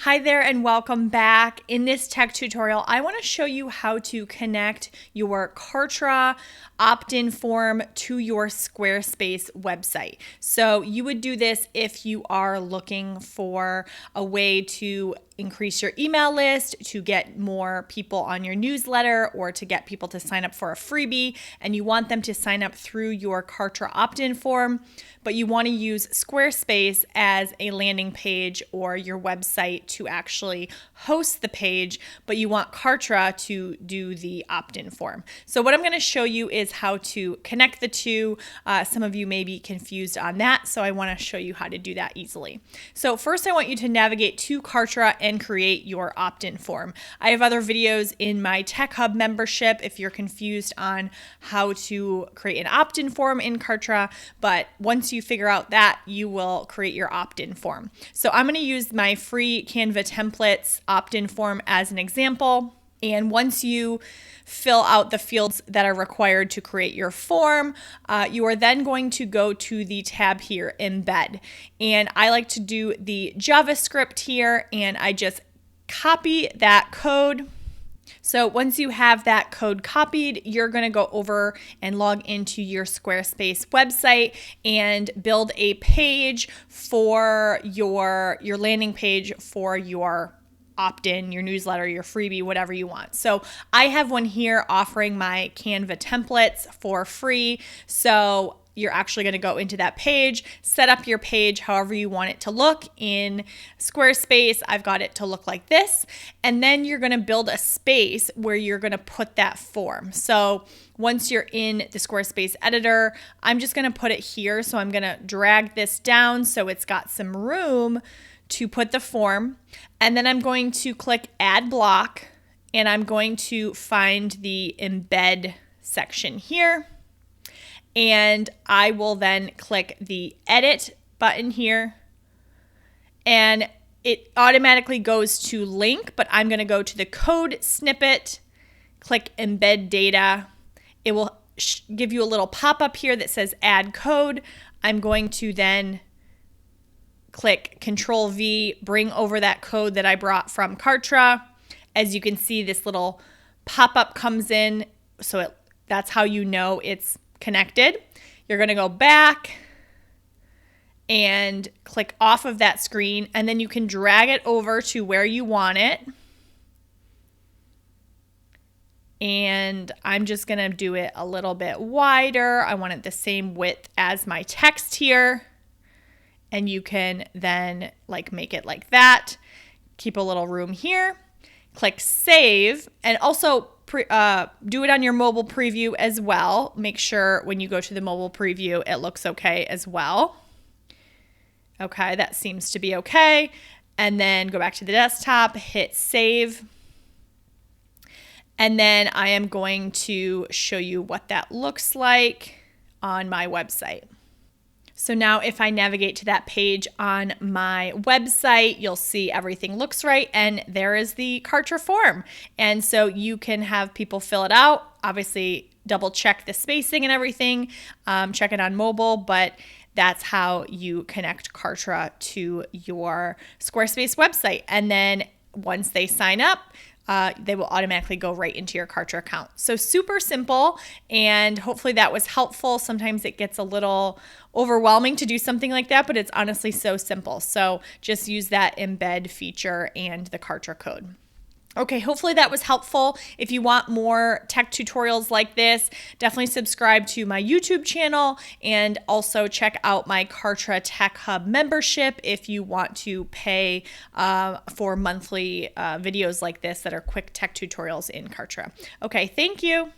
Hi there and welcome back. In this tech tutorial, I want to show you how to connect your Kartra opt-in form to your Squarespace website. So you would do this if you are looking for a way to increase your email list, to get more people on your newsletter, or to get people to sign up for a freebie, and you want them to sign up through your Kartra opt-in form, but you want to use Squarespace as a landing page or your website to actually host the page, but you want Kartra to do the opt-in form. So what I'm going to show you is how to connect the two. Some of you may be confused on that, so I want to show you how to do that easily. So first I want you to navigate to Kartra and create your opt-in form. I have other videos in my Tech Hub membership if you're confused on how to create an opt-in form in Kartra, but once you figure out that, you will create your opt-in form. So I'm going to use my free Canva templates opt-in form as an example. And once you fill out the fields that are required to create your form, you are then going to go to the tab here, Embed. And I like to do the JavaScript here, and I just copy that code. So once you have that code copied, you're going to go over and log into your Squarespace website and build a page for your landing page for your opt-in, your newsletter, your freebie, whatever you want. So I have one here offering my Canva templates for free. So you're actually going to go into that page, set up your page however you want it to look. In Squarespace, I've got it to look like this. And then you're going to build a space where you're going to put that form. So once you're in the Squarespace editor, I'm just going to put it here. So I'm going to drag this down so it's got some room to put the form. And then I'm going to click Add Block, and I'm going to find the Embed section here. And I will then click the Edit button here, and it automatically goes to link, but I'm going to go to the code snippet, click Embed Data. It will give you a little pop-up here that says Add Code. I'm going to then click Ctrl+V, bring over that code that I brought from Cartra. As you can see, this little pop-up comes in, so that's how you know it's connected. You're going to go back and click off of that screen, and then you can drag it over to where you want it. And I'm just going to do it a little bit wider. I want it the same width as my text here. And you can then make it like that. Keep a little room here. Click Save, and also do it on your mobile preview as well. Make sure when you go to the mobile preview, it looks okay as well. Okay, that seems to be okay. And then go back to the desktop, hit Save. And then I am going to show you what that looks like on my website. So now if I navigate to that page on my website, you'll see everything looks right, and there is the Kartra form. And so you can have people fill it out, obviously double check the spacing and everything, check it on mobile, but that's how you connect Kartra to your Squarespace website. And then once they sign up, they will automatically go right into your Kartra account. So super simple, and hopefully that was helpful. Sometimes it gets a little overwhelming to do something like that, but it's honestly so simple. So just use that embed feature and the Kartra code. Okay, hopefully that was helpful. If you want more tech tutorials like this, definitely subscribe to my YouTube channel, and also check out my Kartra Tech Hub membership if you want to pay for monthly videos like this that are quick tech tutorials in Kartra. Okay, thank you.